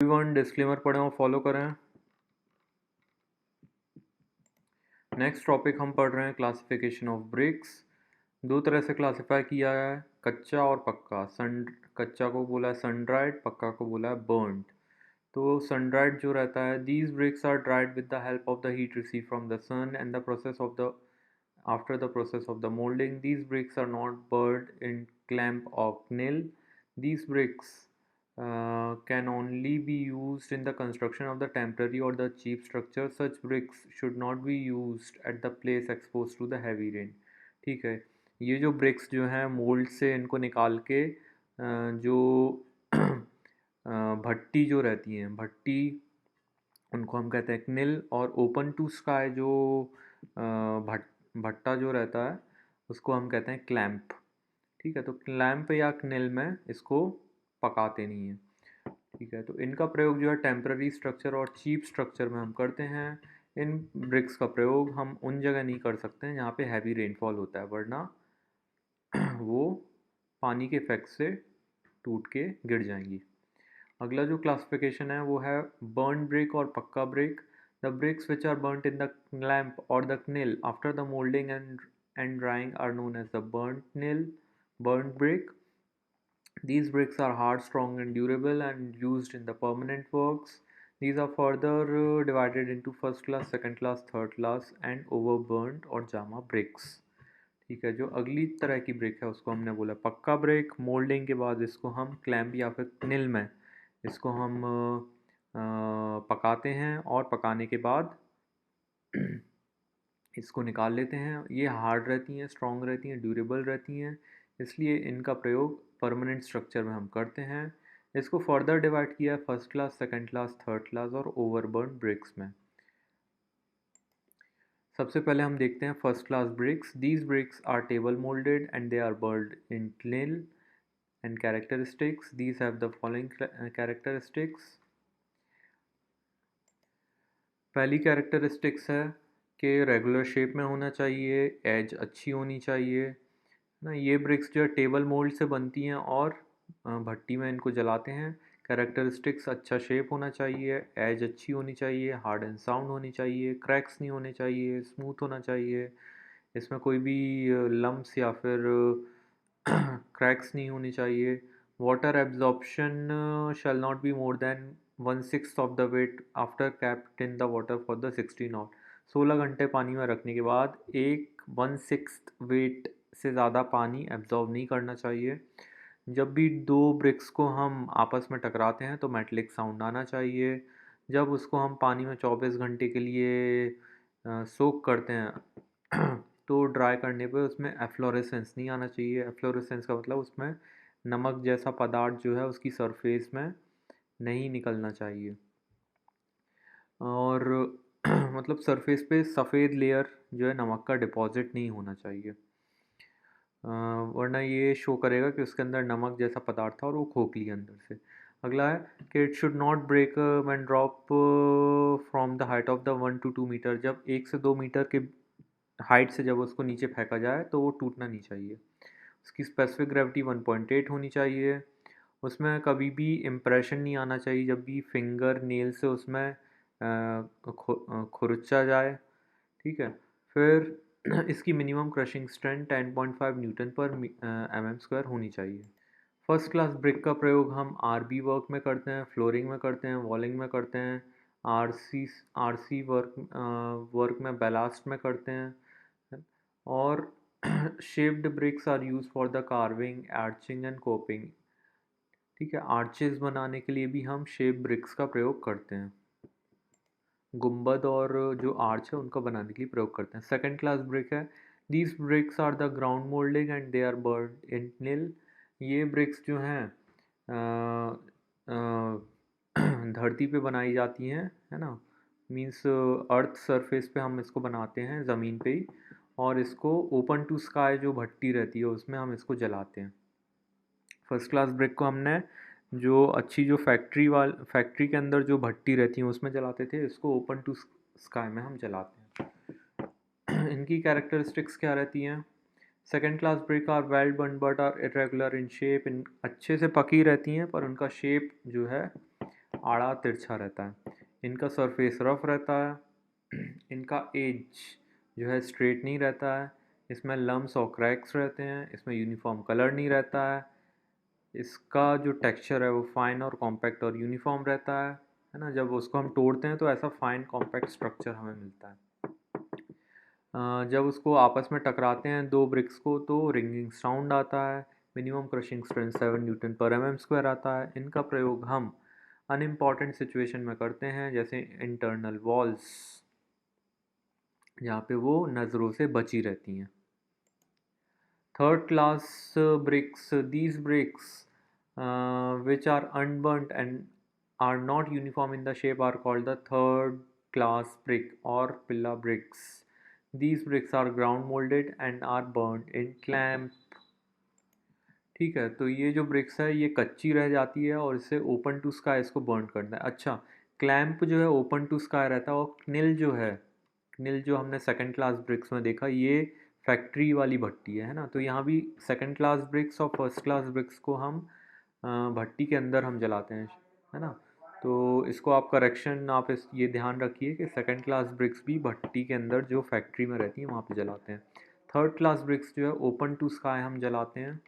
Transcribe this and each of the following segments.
Everyone disclaimer पढ़ें और follow करें। नेक्स्ट टॉपिक हम पढ़ रहे हैं क्लासिफिकेशन ऑफ ब्रिक्स। दो तरह से क्लासिफाई किया है, कच्चा और पक्का। कच्चा को बोला है सन ड्राइड, पक्का को बोला है बर्न्ड। तो सन ड्राइड जो रहता है, these bricks are dried with the help of the heat receive from the sun and the process of the after the process of the molding. These bricks are not burned in clamp or knil. These bricks can only be used in the construction of the temporary or the cheap structure. Such bricks should not be used at the place exposed to the heavy rain. ठीक है, ये जो BRICS जो हैं mould से इनको निकाल के जो भट्टी जो रहती हैं, भट्टी उनको हम कहते हैं क्निल। और ओपन टू स्काई जो भट्टा जो रहता है उसको हम कहते हैं क्लैंप। ठीक है, तो क्लैंप या क्निल में इसको पकाते नहीं हैं। ठीक है, तो इनका प्रयोग जो है टेम्पररी स्ट्रक्चर और चीप स्ट्रक्चर में हम करते हैं। इन ब्रिक्स का प्रयोग हम उन जगह नहीं कर सकते हैं जहाँ पे हैवी रेनफॉल होता है, वरना वो पानी के इफेक्ट से टूट के गिर जाएंगी। अगला जो क्लासिफिकेशन है वो है बर्न ब्रिक और पक्का brick. The bricks which are burnt in the lamp और द क्निल after the moulding and drying are known as the burn brick. These bricks are hard, strong and durable and used in the permanent works. These are further divided into first class, second class, third class and overburnt और Jama bricks. ठीक है, जो अगली तरह की brick है उसको हमने बोला पक्का ब्रिक। मोल्डिंग के बाद इसको हम क्लैम्प या फिर क्निल में इसको हम पकाते हैं और पकाने के बाद इसको निकाल लेते हैं। ये हार्ड रहती हैं, स्ट्रॉन्ग रहती हैं, ड्यूरेबल रहती हैं, इसलिए इनका प्रयोग परमानेंट स्ट्रक्चर में हम करते हैं। इसको फर्दर डिवाइड किया है first class, second class, third class और ओवरबर्न ब्रिक्स में। सबसे पहले हम देखते हैं first class bricks. These bricks are table moulded and they are burnt in क्निल and characteristics. These have the following characteristics. पहली कैरेक्टरिस्टिक्स है कि रेगुलर शेप में होना चाहिए, एज अच्छी होनी चाहिए ना। ये ब्रिक्स जो है टेबल मोल्ड से बनती हैं और भट्टी में इनको जलाते हैं। कैरेक्टरिस्टिक्स अच्छा शेप होना चाहिए, एज अच्छी होनी चाहिए, हार्ड एंड साउंड होनी चाहिए, क्रैक्स नहीं होने चाहिए, स्मूथ होना चाहिए, इसमें कोई भी लम्प्स या फिर क्रैक्स नहीं होनी चाहिए। Water absorption shall not be more than 1/6 of the weight after kept in the water for the 16 hour. 16 घंटे पानी में रखने के बाद 1/6 वेट से ज़्यादा पानी एब्जॉर्ब नहीं करना चाहिए। जब भी दो ब्रिक्स को हम आपस में टकराते हैं तो मेटलिक साउंड आना चाहिए। जब उसको हम पानी में 24 घंटे के लिए सोक करते हैं तो ड्राई करने पे उसमें एफ्लोरेसेंस नहीं आना चाहिए। एफ्लोरेसेंस का मतलब उसमें नमक जैसा पदार्थ जो है उसकी सरफेस में नहीं निकलना चाहिए। और मतलब सरफेस पे सफ़ेद लेयर जो है नमक का डिपॉजिट नहीं होना चाहिए, वरना ये शो करेगा कि उसके अंदर नमक जैसा पदार्थ था और वो खोखली अंदर से। अगला है कि it should not break when drop from the height of the 1 to 2 metre. जब 1 से 2 मीटर के हाइट से जब उसको नीचे फेंका जाए तो वो टूटना नहीं चाहिए। उसकी स्पेसिफिक ग्रेविटी 1.8 होनी चाहिए। उसमें कभी भी इम्प्रेशन नहीं आना चाहिए जब भी फिंगर नेल से उसमें खुरचा जाए। ठीक है, फिर इसकी मिनिमम क्रशिंग स्ट्रेंथ 10.5 न्यूटन पर mm² होनी चाहिए। फर्स्ट क्लास ब्रिक का प्रयोग हम आरबी वर्क में करते हैं, फ्लोरिंग में करते हैं, वॉलिंग में करते हैं, आरसी वर्क में बैलास्ट में करते हैं। और shaped bricks are use for the carving, arching and coping. ठीक है, आर्चेस बनाने के लिए भी हम शेप ब्रिक्स का प्रयोग करते हैं। गुंबद और जो आर्च है उनका बनाने के लिए प्रयोग करते हैं। सेकंड क्लास ब्रिक है। These bricks are the ground moulding and they are burnt in नील। ये ब्रिक्स जो हैं धरती पे बनाई जाती हैं, है ना, मींस अर्थ सरफेस पे हम इसको बनाते हैं ज़मीन पे ही, और इसको ओपन टू स्काई जो भट्टी रहती है उसमें हम इसको जलाते हैं। फर्स्ट क्लास ब्रिक को हमने जो अच्छी जो फैक्ट्री के अंदर जो भट्टी रहती है उसमें जलाते थे, इसको ओपन टू स्काई में हम जलाते हैं। इनकी कैरेक्टरिस्टिक्स क्या रहती हैं? Second class brick are well burn but are irregular in shape. इन अच्छे से पकी रहती हैं पर उनका शेप जो है आड़ा तिरछा रहता है। इनका सरफेस रफ रहता है। इनका एज जो है स्ट्रेट नहीं रहता है। इसमें लम्स और क्रैक्स रहते हैं। इसमें यूनिफॉर्म कलर नहीं रहता है। इसका जो टेक्सचर है वो फाइन और कॉम्पैक्ट और यूनिफॉर्म रहता है ना। जब उसको हम तोड़ते हैं तो ऐसा फाइन कॉम्पैक्ट स्ट्रक्चर हमें मिलता है। जब उसको आपस में टकराते हैं दो ब्रिक्स को तो रिंगिंग साउंड आता है। मिनिमम क्रशिंग स्ट्रेंथ 7 N/mm² आता है। इनका प्रयोग हम अनइम्पॉर्टेंट सिचुएशन में करते हैं, जैसे इंटरनल वॉल्स, जहाँ पे वो नज़रों से बची रहती हैं। Third class bricks, these bricks which are unburnt and are not uniform in the shape are called the third class brick or pillar bricks. These bricks are ground molded and are burnt in clamp. ठीक है, तो ये जो BRICS है ये कच्ची रह जाती है और इसे ओपन टू स्काई इसको बर्न करना है। अच्छा, क्लैम्प जो है ओपन टू स्काई रहता है, और क्निल जो है, क्निल जो हमने सेकंड क्लास ब्रिक्स में देखा, ये फैक्ट्री वाली भट्टी है ना। तो यहाँ भी सेकंड क्लास ब्रिक्स और फर्स्ट क्लास ब्रिक्स को हम भट्टी के अंदर हम जलाते हैं, है ना। तो इसको आप करेक्शन, आप इस ये ध्यान रखिए कि सेकंड क्लास ब्रिक्स भी भट्टी के अंदर जो फैक्ट्री में रहती हैं वहाँ पे जलाते हैं। थर्ड क्लास ब्रिक्स जो है ओपन टू स्काई हम जलाते हैं,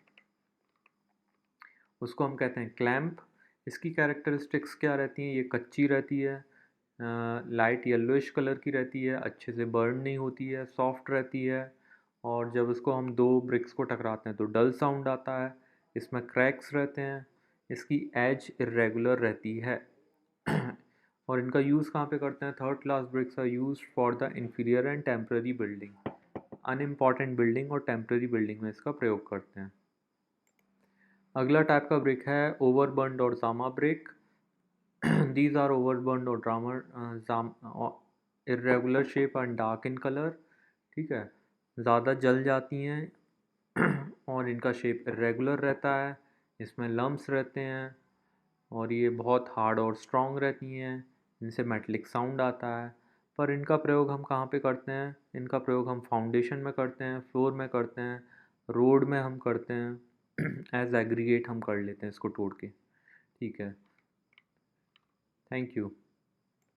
उसको हम कहते हैं क्लैम्प। इसकी कैरेक्टरिस्टिक्स क्या रहती हैं? ये कच्ची रहती है, लाइट येलोइश कलर की रहती है, अच्छे से बर्न नहीं होती है, सॉफ्ट रहती है, और जब इसको हम दो ब्रिक्स को टकराते हैं तो डल साउंड आता है। इसमें क्रैक्स रहते हैं। इसकी एज इरेगुलर रहती है। और इनका यूज़ कहाँ पे करते हैं? Third class bricks are use for the inferior and temporary building. Unimportant building और टेम्प्रेरी बिल्डिंग में इसका प्रयोग करते हैं। अगला टाइप का ब्रिक है ओवरबर्न्ड और Jama brick. These are overburned or irregular shape and dark in color। ठीक है, ज़्यादा जल जाती हैं और इनका शेप इरेगुलर रहता है। इसमें लम्स रहते हैं और ये बहुत हार्ड और स्ट्रॉन्ग रहती हैं। इनसे मेटलिक साउंड आता है। पर इनका प्रयोग हम कहाँ पे करते हैं? इनका प्रयोग हम फाउंडेशन में करते हैं, फ्लोर में करते हैं, रोड में हम करते हैं। एज एग्रीगेट हम कर लेते हैं इसको तोड़ के। ठीक है, थैंक यू।